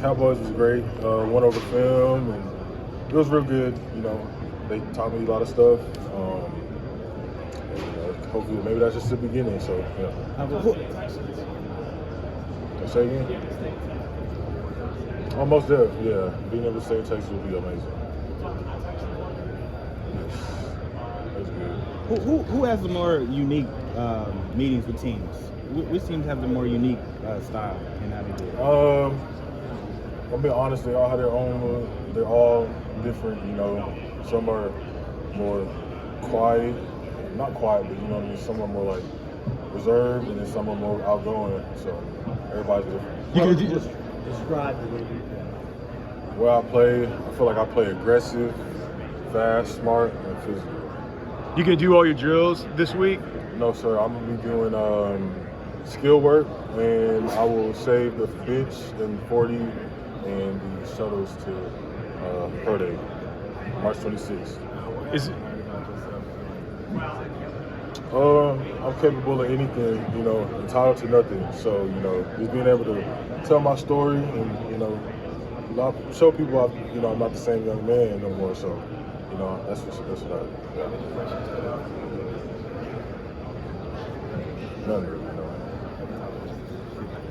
Cowboys was great. Went over film, and it was real good. You know, they taught me a lot of stuff. Hopefully, maybe that's just the beginning. So, yeah. How about the Texans? Say again? Almost there, yeah. Being able to stay in Texas would be amazing. Yes. That's good. Who has the more unique meetings with teams? Which teams have the more unique style and how they do it? I'll be honest, they all have their own. They're all different, you know. Some are more quiet, not quiet, but you know what I mean. Some are more like reserved, and then some are more outgoing. So everybody's different. You can describe the way you play. Where I play, I feel like I play aggressive, fast, smart, and physical. You can do all your drills this week? No, sir. I'm gonna be doing skill work, and I will save the bench and 40 and the shuttles to pro day, March 26th. I'm capable of anything, you know, entitled to nothing. So, you know, just being able to tell my story and, you know, show people, I'm not the same young man no more. So, you know, that's what I, yeah. None really, no.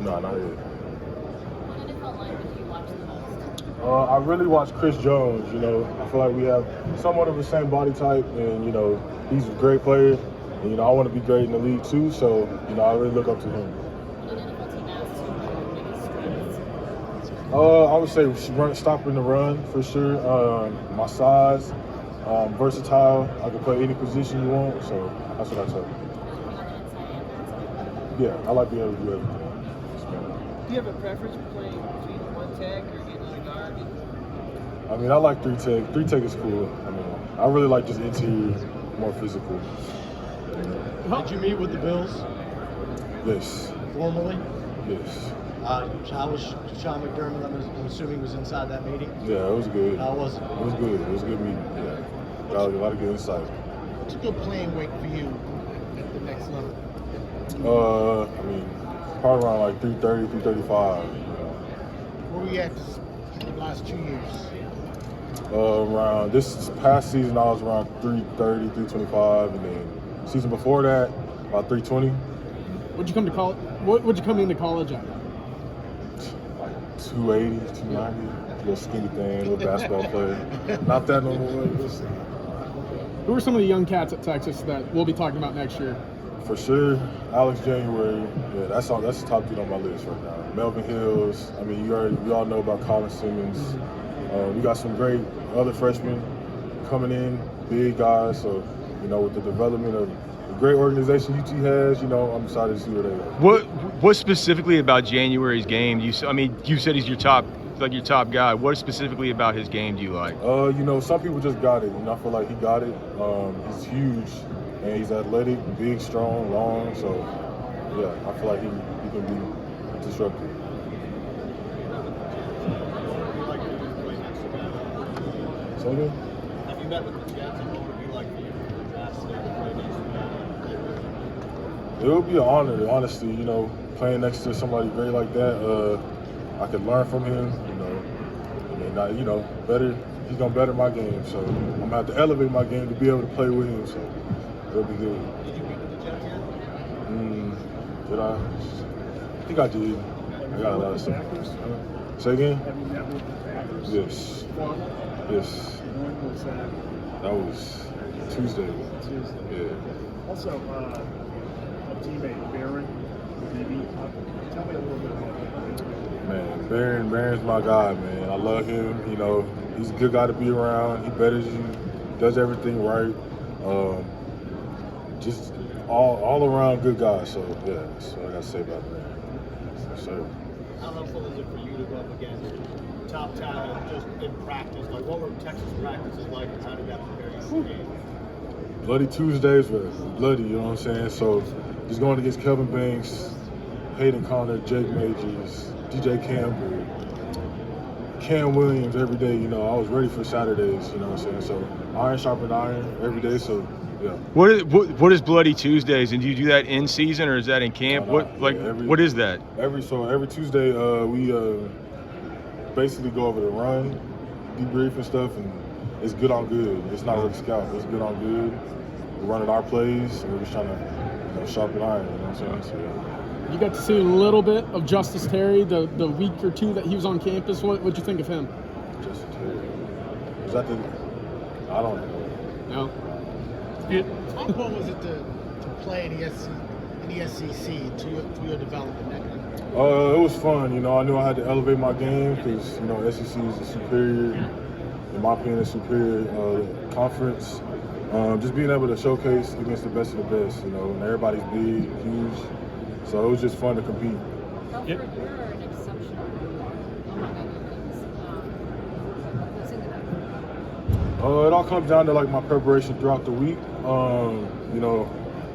No, not yet. I really watch Chris Jones, you know. I feel like we have somewhat of the same body type, and, you know, he's a great player. And, you know, I want to be great in the league too, so, you know, I really look up to him. I would say stopping the run for sure. My size, versatile. I can play any position you want, so that's what I tell you. Yeah, I like being able to do everything. Do you have a preference between one tech or getting on a guard? I mean, I like three tech. Three tech is cool. I mean, I really like just interior, more physical. Did you meet with the Bills Yes. formally? Yes. How was Sean McDermott? I'm assuming was inside that meeting. Yeah, it was good. How was it? It was good. It was a good meeting. Yeah. Got a lot of good insight. What's a good playing weight for you at the next level? I mean, probably around like 330, 335. Where were you at the last 2 years? Around this past season, I was around 330, 325, and then season before that, about 320. What'd you come to college? What'd you come into college at? Like 280, 290. Little skinny thing, little basketball player. Not that no more. Who are some of the young cats at Texas that we'll be talking about next year? For sure, Alex January. Yeah, that's the top dude on my list right now. Melvin Hills. I mean, we all know about Colin Simmons. We got some great other freshmen coming in, big guys. So, you know, with the development of the great organization UT has, you know, I'm excited to see where they go. What specifically about January's game? You said he's your top guy. What specifically about his game do you like? You know, some people just got it, and I feel like he got it. He's huge, and he's athletic, big, strong, long. So, yeah, I feel like he can be disruptive. So again? Have you met with the Jets, and what would it be like for you to draft today to play next to them? It would be an honor, honestly, you know, playing next to somebody great like that. I could learn from him, you know, and I, you know, he's gonna better my game. So I'm gonna have to elevate my game to be able to play with him. So it'll be good. Did you meet with the Jets yet? Did I? I think I did. I got a lot of stuff. Say again? Have you met with the Packers? Yes. Yes. When was that? That was Tuesday. Tuesday. Yeah. Also, a teammate, Barron, maybe. Tell me a little bit about that. Man, Barron's my guy, man. I love him. You know, he's a good guy to be around. He betters you, does everything right. Just all around good guy. So yeah, that's what I got to say about that. Yes, sir. How helpful is it for you to go up against top talent just in practice? Like, what were Texas practices like, and how did that prepare you for the game? Bloody Tuesdays were bloody, you know what I'm saying? So just going against Kelvin Banks, Hayden Connor, Jake Majors, DJ Campbell, Cam Williams every day, you know, I was ready for Saturdays, you know what I'm saying? So iron sharpened iron every day, so yeah. What is Bloody Tuesdays, and do you do that in season or is that in camp? No, What yeah, what is that? Every Tuesday, basically go over the run, debrief and stuff, and it's good on good. It's not really scout. It's good on good. We're running our plays, and we're just trying to sharpen iron. You know what I'm saying? So, yeah. You got to see a little bit of Justice Terry the week or two that he was on campus. What'd you think of him? Justice Terry. Was that the? I don't know. No. How cool was it to play in the SEC to your development that game? It was fun. You know, I knew I had to elevate my game because, you know, SEC is a superior, in my opinion, a superior conference. Just being able to showcase against the best of the best, you know, and everybody's big, huge. So it was just fun to compete. Alfred, you're an exceptional among other things. What goes into that? It all comes down to like my preparation throughout the week. You know,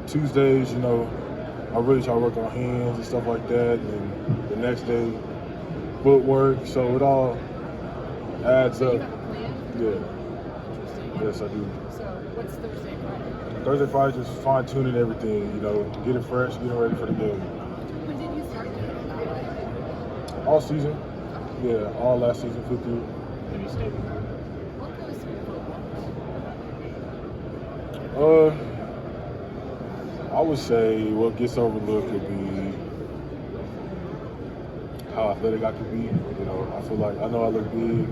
Tuesdays, you know, I really try to work on hands and stuff like that, and the next day, footwork. So it all adds So up. you have a plan? Yeah. Interesting. Yes, I do. So what's Thursday, Friday? Thursday, Friday, just fine tuning everything. You know, getting fresh, getting ready for the game. When did you start doing it that way? All season. Yeah, all last season, 50. What goes through football? I would say what gets overlooked would be how athletic I could be. You know, I feel like I know I look big,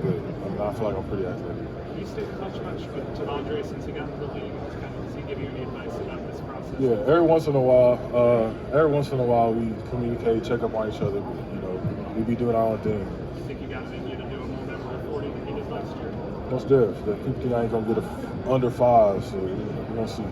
but I feel like I'm pretty athletic. You stayed in touch much with Andre since he got into the league? Does he give you any advice about this process? Yeah, every once in a while we communicate, check up on each other. You know, we be doing our own thing. You think you got it in you to do a more memorable 40 than he did last year? Most definitely. The people think I ain't gonna get under 5, so we're gonna see.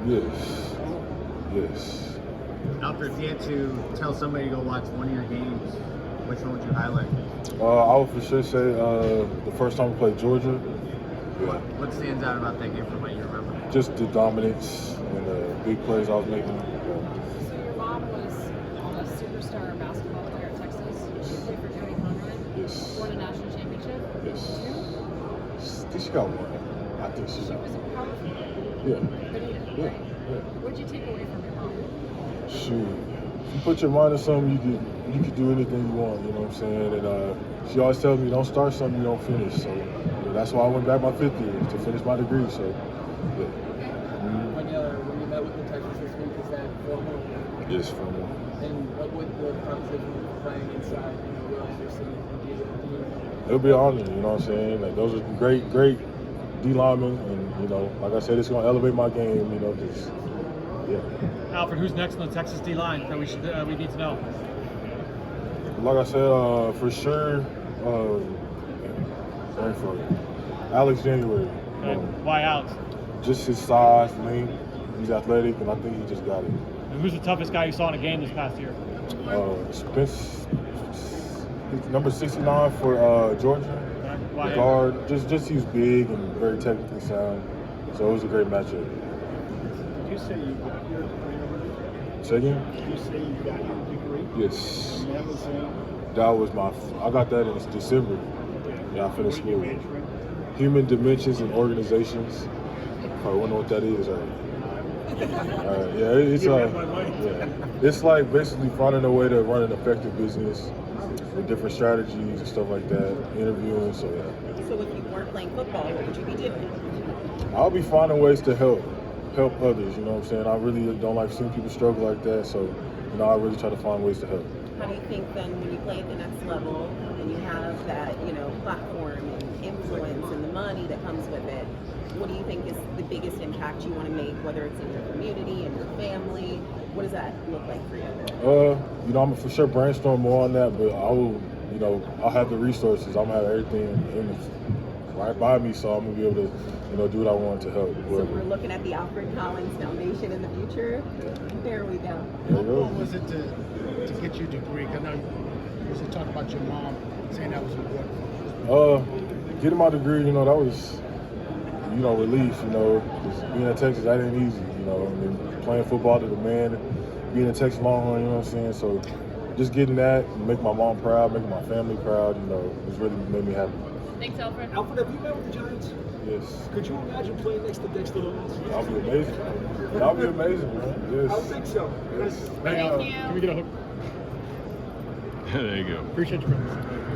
Yes. Yes. Alfred, if you had to tell somebody to go watch one of your games, which one would you highlight? I would for sure say the first time we played Georgia. Yeah. What stands out about that game from what you remember? Just the dominance and the big plays I was making. So your mom was a superstar basketball player at Texas. She played for Jody Conrad. Yes. Won a national championship. Yes. Two. I think she got one. I think she She got was a one. powerful Yeah. Benita, Yeah. right? Yeah. What did you take away from your mom? Shoot. If you put your mind to something, you could do anything you want, you know what I'm saying? And she always tells me, don't start something you don't finish. So that's why I went back my 5th year, to finish my degree. So, yeah. When you met with the Texas this week, is that formal? Yes, for me. And what would the conversation of playing inside, what else you're seeing? It'll be an honor, you know what I'm saying? Like, those are great D linemen, and, you know, like I said, it's going to elevate my game, you know, just, yeah. Alfred, who's next on the Texas D line that we need to know? Like I said, for sure, Alex January. Okay. Why Alex? Just his size, length, he's athletic, and I think he just got it. And who's the toughest guy you saw in a game this past year? Spence, number 69 for Georgia. Okay. The Why him? guard, just he's big and very technically sound. So it was a great matchup. Did you say you got your degree already? Say again? Did you say you got your degree? Yes. And that was That was I got that in December. Yeah, I finished what are you school. majoring? Human Dimensions and Organizations. Probably wonder what that is, right? Yeah, it's it's like basically finding a way to run an effective business with different strategies and stuff like that, interviewing, so yeah. So if you weren't playing football, what would you be doing? I'll be finding ways to help others, you know what I'm saying? I really don't like seeing people struggle like that, so, you know, I really try to find ways to help. How do you think then when you play at the next level and you have that, platform and influence and the money that comes with it, what do you think is the biggest impact you want to make, whether it's in your community and your family? What does that look like for you? I'm gonna for sure brainstorm more on that, but I will, I'll have the resources. I'm gonna have everything right by me, so I'm gonna be able to, do what I want to help. So we're looking at the Alfred Collins Foundation in the future. There we go. How cool was it to get your degree? I know you was talking about your mom saying that was important. Getting my degree, that was, relief, 'cause being in Texas, that ain't easy, and then playing football to the man, being a Texas Longhorn, you know what I'm saying? So just getting that, make my mom proud, make my family proud, it's really made me happy. Thanks, Alfred. Alfred, have you met with the Giants? Yes. Could you imagine playing next to Dexter Lawrence? That'll be amazing. That'll be amazing, man. Yes. I would think so. Yes. Thank you. Can we get a hook? There you go. Appreciate you, brother.